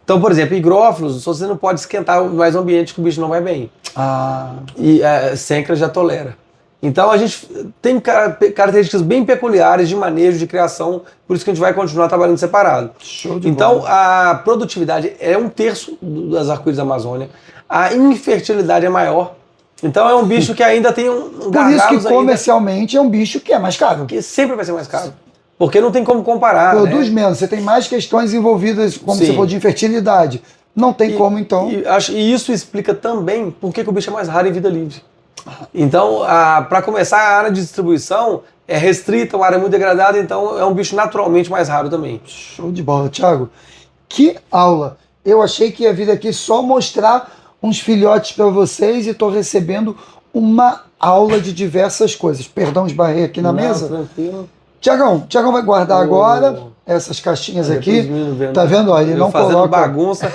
Então, por exemplo, higrófilos, você não pode esquentar mais o ambiente que o bicho não vai bem. Ah, E a sêncrea já tolera. Então a gente tem características bem peculiares de manejo, de criação, por isso que a gente vai continuar trabalhando separado. show de Então bola. a produtividade é 1/3 das arco-íris da Amazônia. a infertilidade é maior. Então é um bicho que ainda tem um Por isso que gargalos ainda, comercialmente é um bicho que é mais caro. que sempre vai ser mais caro. Porque não tem como comparar, Produz né? menos, você tem mais questões envolvidas, como Sim. você falou, de infertilidade. Não tem como, então. E isso explica também por que o bicho é mais raro em vida livre. Então, para começar, a área de distribuição é restrita, uma área muito degradada, então é um bicho naturalmente mais raro também. Show de bola, Thiago. Que aula! Eu achei que ia vir aqui só mostrar uns filhotes para vocês e estou recebendo uma aula de diversas coisas. Perdão, esbarrei aqui na mesa. Tranquilo. Tiagão vai guardar Oh. agora essas caixinhas Olha, aqui. os meninos vendo. Tá vendo? Olha, ele Eu não fazendo coloca. bagunça.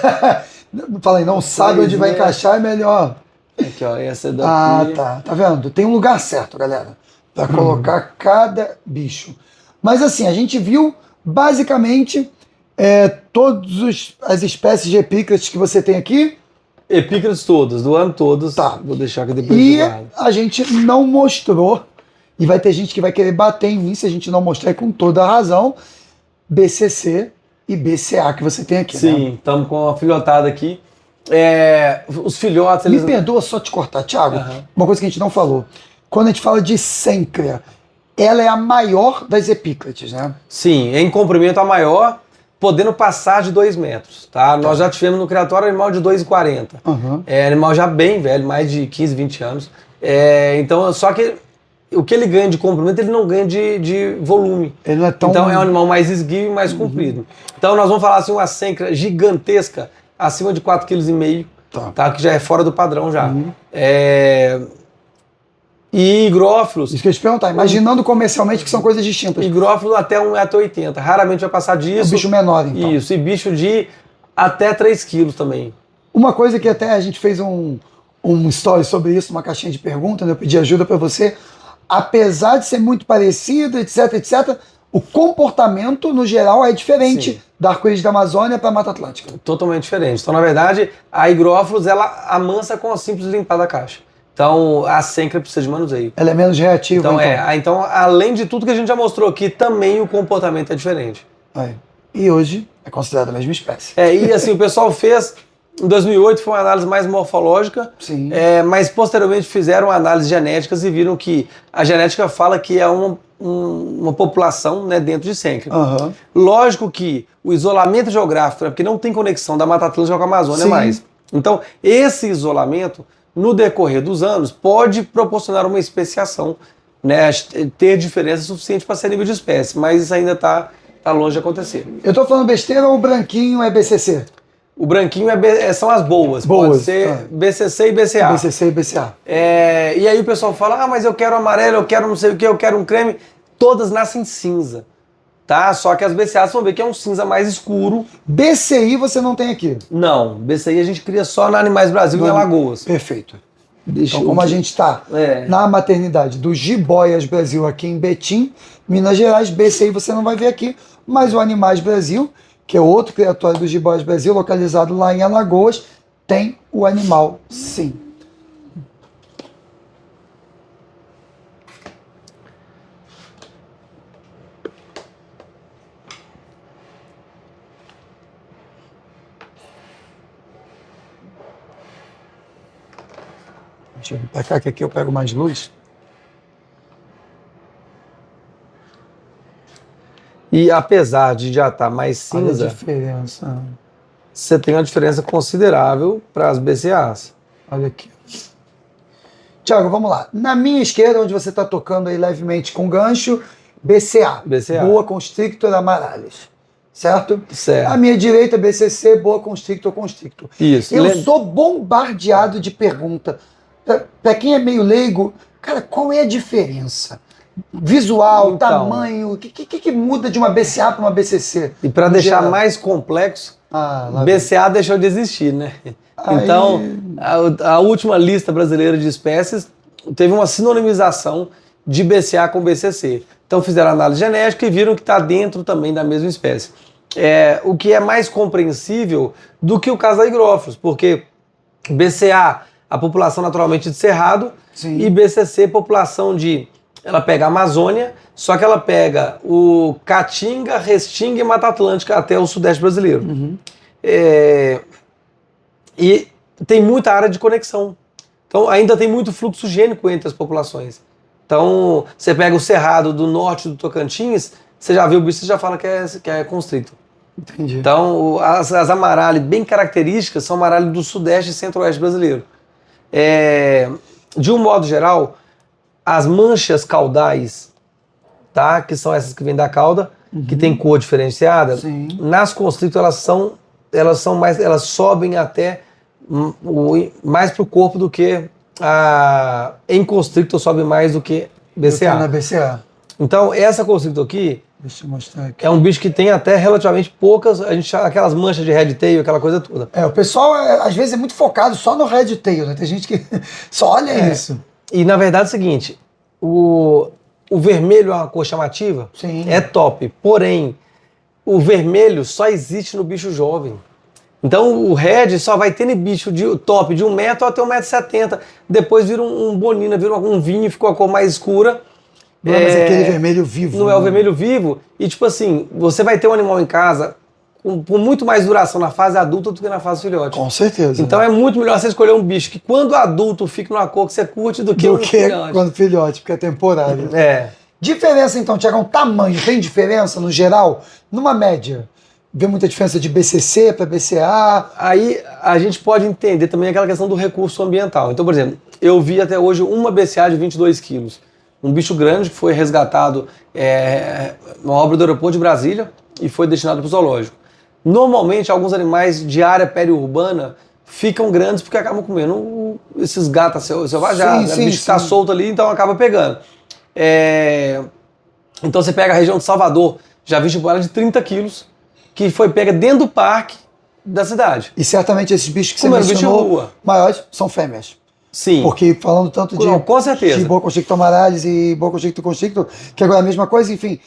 Falei, não sabe onde vai né? encaixar, é melhor. Aqui, ó, essa é daqui. Ah, tá. Tá vendo? Tem um lugar certo, galera, para colocar cada bicho. Mas assim, a gente viu basicamente todas as espécies de epícrates que você tem aqui. Epícrates todas, do ano todos. Tá. Vou deixar aqui depois E de lado. a gente não mostrou, e vai ter gente que vai querer bater em mim se a gente não mostrar, e com toda a razão, BCC e BCA que você tem aqui, né? Sim, estamos com uma filhotada aqui. Os filhotes, Me eles... perdoa só te cortar, Thiago. Aham. Uma coisa que a gente não falou. Quando a gente fala de sêncrea, ela é a maior das epícrates, né? Sim, em comprimento a maior, podendo passar de 2 metros, tá? Nós já tivemos no criatório animal de 2,40. Uhum. Animal já bem velho, mais de 15, 20 anos. Então, só que o que ele ganha de comprimento, ele não ganha de volume. Ele não é tão... Então é um animal mais esguio e mais comprido. Então nós vamos falar assim, uma sêncrea gigantesca, acima de 4,5 kg, tá? Que já é fora do padrão já. E higrófilos, Isso que eu ia te perguntar, imaginando comercialmente que são coisas distintas. higrófilos até 1,80 m. Raramente vai passar É um disso. bicho menor, então. Isso, e bicho de até 3 kg também. Uma coisa que até a gente fez um story sobre isso, uma caixinha de perguntas, né? Eu pedi ajuda para você. Apesar de ser muito parecido, etc, etc, o comportamento, no geral, é diferente Sim. da arco-íris da Amazônia para a Mata Atlântica. Totalmente diferente. Então, na verdade, a higrófilos, ela amansa com a simples limpar da caixa. Então, a sêncrea precisa de manuseio. Ela é menos reativa, Então, além de tudo que a gente já mostrou aqui, também o comportamento é diferente. Aí. E hoje é considerada a mesma espécie. E assim, o pessoal fez, em 2008 foi uma análise mais morfológica, Sim. mas posteriormente fizeram análises genéticas e viram que a genética fala que é uma população, né, dentro de sêncrea. Uhum. Lógico que o isolamento geográfico, porque não tem conexão da Mata Atlântica com a Amazônia Sim. mais. Então, esse isolamento, no decorrer dos anos, pode proporcionar uma especiação, né, ter diferença suficiente para ser nível de espécie, mas isso ainda está longe de acontecer. Eu tô falando besteira ou o branquinho é BCC? O branquinho são as boas, Boas, pode ser BCC e BCA. BCC e BCA. E aí o pessoal fala, mas eu quero amarelo, eu quero não sei o que, eu quero um creme. Todas nascem cinza, tá? Só que as BCAs vão ver que é um cinza mais escuro. BCI você não tem aqui. Não, BCI a gente cria só na Animais Brasil e em Alagoas. Perfeito. Deixa Então, como a gente está na maternidade do Jiboias Brasil aqui em Betim, Minas Gerais, BCI você não vai ver aqui, mas o Animais Brasil, que é outro criatório do Jiboias Brasil, localizado lá em Alagoas, tem o animal, sim. Deixa eu vir pra cá, que aqui eu pego mais luz. E apesar de já estar mais Olha a cinza, diferença. você tem uma diferença considerável para as BCAs. Olha aqui. Tiago, vamos lá. Na minha esquerda, onde você está tocando aí levemente com gancho, BCA. BCA. Boa Constrictor Amarales. Certo? Certo. À minha direita, BCC, Boa Constrictor Constrictor. Isso. Eu sou bombardeado de pergunta. Para quem é meio leigo, cara, qual é a diferença? Visual, Então, tamanho, o que muda de uma BCA para uma BCC? E para No deixar geral. mais complexo, Ah, lá vem. BCA deixou de existir, né? Aí- Então, a última lista brasileira de espécies teve uma sinonimização de BCA com BCC. Então fizeram análise genética e viram que está dentro também da mesma espécie. O que é mais compreensível do que o caso da higrófilos, porque BCA, a população naturalmente de cerrado, Sim. e BCC, população de... Ela pega a Amazônia, só que ela pega o Caatinga, Restinga e Mata Atlântica até o sudeste brasileiro. E tem muita área de conexão. Então ainda tem muito fluxo gênico entre as populações. Então você pega o Cerrado do norte do Tocantins, você já viu o bicho, você já fala que é constrictor. Entendi. Então as amarali bem características são amarali do sudeste e centro-oeste brasileiro. De um modo geral, as manchas caudais, tá? Que são essas que vêm da cauda, que tem cor diferenciada, Sim. nas constrictor elas sobem até mais para o corpo do que em constrictor sobe mais do que BCA. Na BCA. Então essa constrictor aqui Deixa eu mostrar aqui. é um bicho que tem até relativamente poucas, a gente chama aquelas manchas de red tail, aquela coisa toda. O pessoal às vezes é muito focado só no red tail, né? Tem gente que só olha isso. E na verdade é o seguinte, o vermelho é uma cor chamativa, Sim. é top, porém o vermelho só existe no bicho jovem. Então o red só vai ter bicho top de 1 metro até 1,70 m, depois vira um bonina, vira um vinho, ficou a cor mais escura. Não é mais aquele vermelho vivo. Não é o vermelho vivo. E tipo assim, você vai ter um animal em casa com muito mais duração na fase adulta do que na fase filhote. Com certeza. Então é muito melhor você escolher um bicho que quando adulto fique numa cor que você curte do que filhote. Quando filhote, porque é temporário. É. Diferença então, Tiagão, tamanho, tem diferença no geral? Numa média? Vê muita diferença de BCC para BCA? Aí a gente pode entender também aquela questão do recurso ambiental. Então, por exemplo, eu vi até hoje uma BCA de 22 quilos. Um bicho grande que foi resgatado numa obra do aeroporto de Brasília e foi destinado para o zoológico. Normalmente, alguns animais de área periurbana ficam grandes porque acabam comendo esses gatos selvajados. O bicho está solto ali, então acaba pegando. Então você pega a região de Salvador, já vi tipo ela de 30 quilos, que foi pega dentro do parque da cidade. E certamente esses bichos que você mencionou, maiores, são fêmeas. Sim. Porque falando tanto de, com certeza, de boa constrictor amarales e boa constrictor, que agora é a mesma coisa, enfim,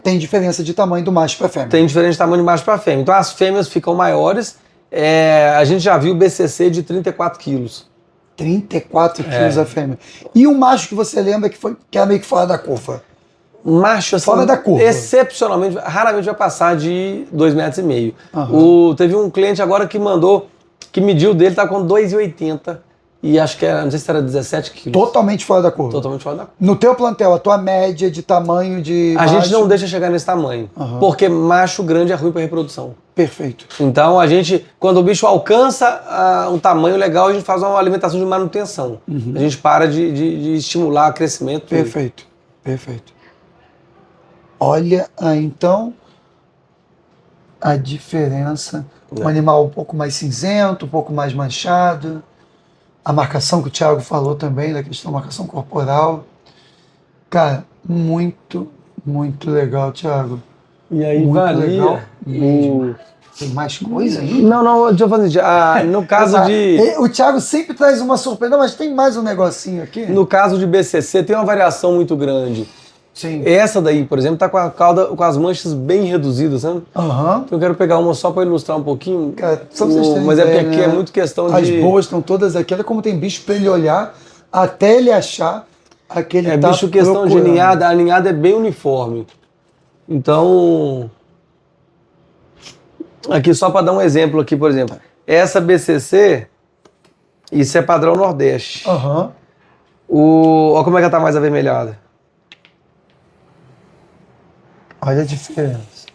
tem diferença de tamanho do macho para fêmea. Tem diferença de tamanho de macho para fêmea. Então as fêmeas ficam maiores. A gente já viu BCC de 34 quilos. 34 quilos a fêmea. E um macho que você lembra que era meio que fora da curva? Macho, assim, fora da curva. Excepcionalmente, raramente vai passar de 2,5 metros. Uhum. Teve um cliente agora que mediu dele, tá com 2,80 e acho que não sei se era 17 quilos. Totalmente fora da curva. Totalmente fora da curva. No teu plantel, a tua média de tamanho de A gente não deixa chegar nesse tamanho, porque macho grande é ruim para reprodução. Perfeito. Então a gente, quando o bicho alcança um tamanho legal, a gente faz uma alimentação de manutenção. A gente para de estimular o crescimento. Perfeito, perfeito. Olha aí, então, a diferença. Um animal um pouco mais cinzento, um pouco mais manchado. A marcação que o Thiago falou também, da questão da marcação corporal. Cara, muito, muito legal, Thiago. E aí muito legal. Tem mais coisa aí? Não, deixa eu fazer. No caso de... O Thiago sempre traz uma surpresa, mas tem mais um negocinho aqui. No caso de BCC, tem uma variação muito grande. Sim. Essa daí, por exemplo, tá com a cauda, com as manchas bem reduzidas, sabe? Uhum. Então eu quero pegar uma só para ilustrar um pouquinho. Cara, só pra vocês terem mas ideia, é porque aqui é muito questão As de... As boas estão todas aqui. Olha como tem bicho para ele olhar até ele achar aquele tá bicho questão procurando. De ninhada. A ninhada é bem uniforme. Então... Aqui só para dar um exemplo aqui, por exemplo. Essa BCC, isso é padrão Nordeste. Aham. Olha como é que ela tá mais avermelhada. Olha a diferença.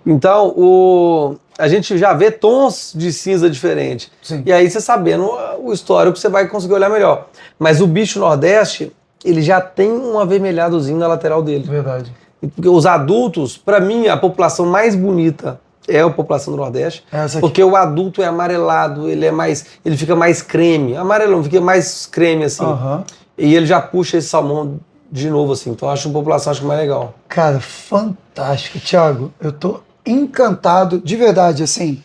Então, a gente já vê tons de cinza diferente. Sim. E aí, você sabendo o histórico, você vai conseguir olhar melhor. Mas o bicho Nordeste, ele já tem um avermelhadozinho na lateral dele. Verdade. Porque os adultos, para mim, a população mais bonita é a população do Nordeste. Porque o adulto é amarelado, ele fica mais creme. Amarelão, fica mais creme, assim. Uhum. E ele já puxa esse salmão de novo, assim. Então, eu acho a população mais legal. Cara, fantástico. Thiago, eu tô encantado, de verdade, assim.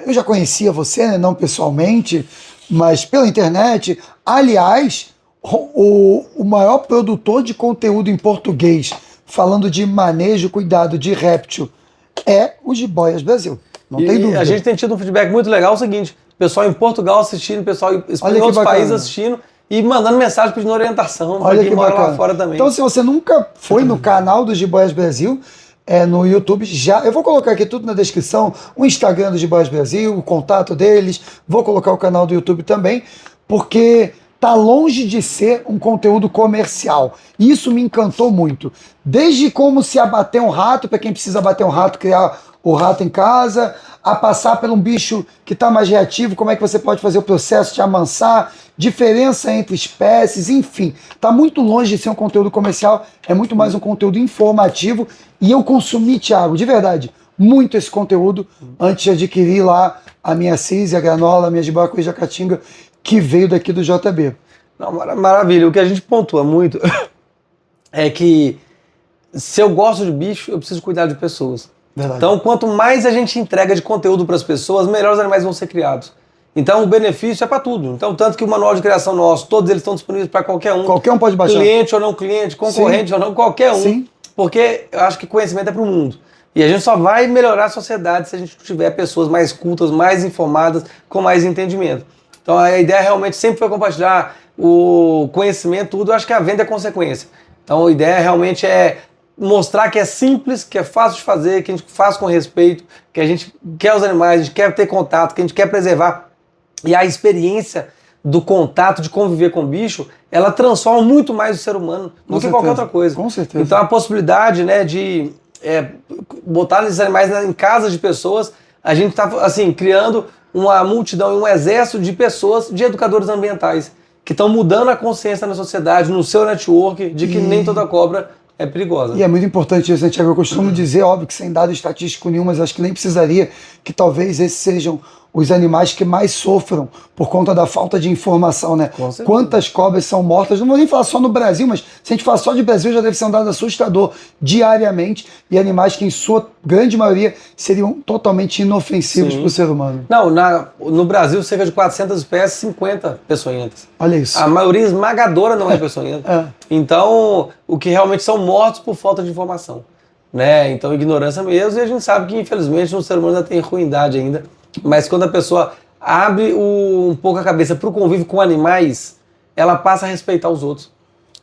Eu já conhecia você, né, não pessoalmente, mas pela internet. Aliás, o maior produtor de conteúdo em português falando de manejo, cuidado de réptil é o Jiboias Brasil. Não tem dúvida. A gente tem tido um feedback muito legal, é o seguinte, pessoal em Portugal assistindo, pessoal em outros países assistindo e mandando mensagem pedindo orientação para quem mora lá fora também. Então, se você nunca foi no canal do Jiboias Brasil, no YouTube. Eu vou colocar aqui tudo na descrição, o Instagram do Jiboias Brasil, o contato deles, vou colocar o canal do YouTube também, porque tá longe de ser um conteúdo comercial. E isso me encantou muito. Desde como se abater um rato, para quem precisa abater um rato, criar o rato em casa, a passar por um bicho que está mais reativo, como é que você pode fazer o processo de amansar, diferença entre espécies, enfim. Está muito longe de ser um conteúdo comercial, é muito mais um conteúdo informativo. E eu consumi, Thiago, de verdade, muito esse conteúdo antes de adquirir lá a minha CIS, a granola, a minha jiboia com jacatinga, que veio daqui do JB. Não, maravilha. O que a gente pontua muito é que se eu gosto de bicho, eu preciso cuidar de pessoas. Verdade. Então, quanto mais a gente entrega de conteúdo para as pessoas, melhor os animais vão ser criados. Então, o benefício é para tudo. Então, tanto que o manual de criação nosso, todos eles estão disponíveis para qualquer um. Qualquer um pode baixar. Cliente ou não cliente, concorrente ou não, qualquer um. Sim. Porque eu acho que conhecimento é para o mundo. E a gente só vai melhorar a sociedade se a gente tiver pessoas mais cultas, mais informadas, com mais entendimento. Então, a ideia realmente sempre foi compartilhar o conhecimento, tudo. Eu acho que a venda é consequência. Então, a ideia realmente é mostrar que é simples, que é fácil de fazer, que a gente faz com respeito, que a gente quer os animais, a gente quer ter contato, que a gente quer preservar. E a experiência do contato, de conviver com o bicho, ela transforma muito mais o ser humano do que qualquer outra coisa. Com certeza. Então a possibilidade, né, de botar esses animais em casa de pessoas, a gente está assim, criando uma multidão e um exército de pessoas, de educadores ambientais, que estão mudando a consciência na sociedade, no seu network, de que nem toda cobra é perigosa. E é muito importante isso, né, Thiago? Eu costumo dizer, óbvio que sem dado estatístico nenhum, mas acho que nem precisaria, que talvez esses sejam os animais que mais sofram por conta da falta de informação, né? Quantas cobras são mortas, não vou nem falar só no Brasil, mas se a gente falar só de Brasil, já deve ser um dado assustador diariamente, e animais que em sua grande maioria seriam totalmente inofensivos para o ser humano. Não, no Brasil, cerca de 400 espécies, 50 peçonhentas. Olha isso. A maioria esmagadora não é peçonhenta. Então, o que realmente são mortos por falta de informação, né? Então, ignorância mesmo, e a gente sabe que, infelizmente, no ser humano ainda tem ruindade ainda. Mas quando a pessoa abre um pouco a cabeça para o convívio com animais, ela passa a respeitar os outros.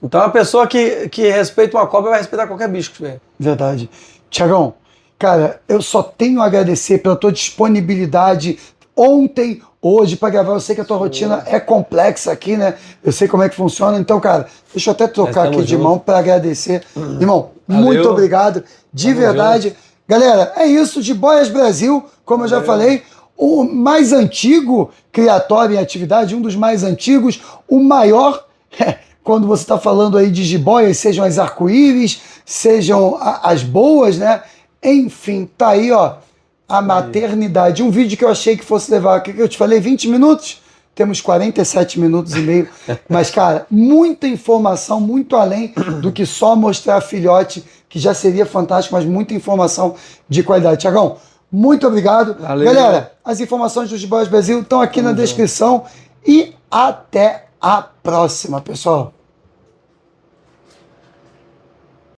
Então a pessoa que respeita uma cobra vai respeitar qualquer bicho que tiver. Verdade. Tiagão, cara, eu só tenho a agradecer pela tua disponibilidade ontem, hoje, para gravar. Eu sei que a tua rotina é complexa aqui, né? Eu sei como é que funciona. Então, cara, deixa eu até trocar aqui de mão para agradecer. Irmão, muito obrigado. De verdade. Galera, é isso. Jiboias Brasil, como eu já falei, o mais antigo criatório em atividade, um dos mais antigos, o maior, quando você está falando aí de jiboias, sejam as arco-íris, sejam as boas, né? Enfim, tá aí, ó, a maternidade. Um vídeo que eu achei que fosse levar, o que eu te falei, 20 minutos? Temos 47 minutos e meio. Mas, cara, muita informação, muito além do que só mostrar filhote, que já seria fantástico, mas muita informação de qualidade. Tiagão, muito obrigado. Valeu. Galera, as informações do Jiboias Brasil estão aqui na descrição. E até a próxima, pessoal.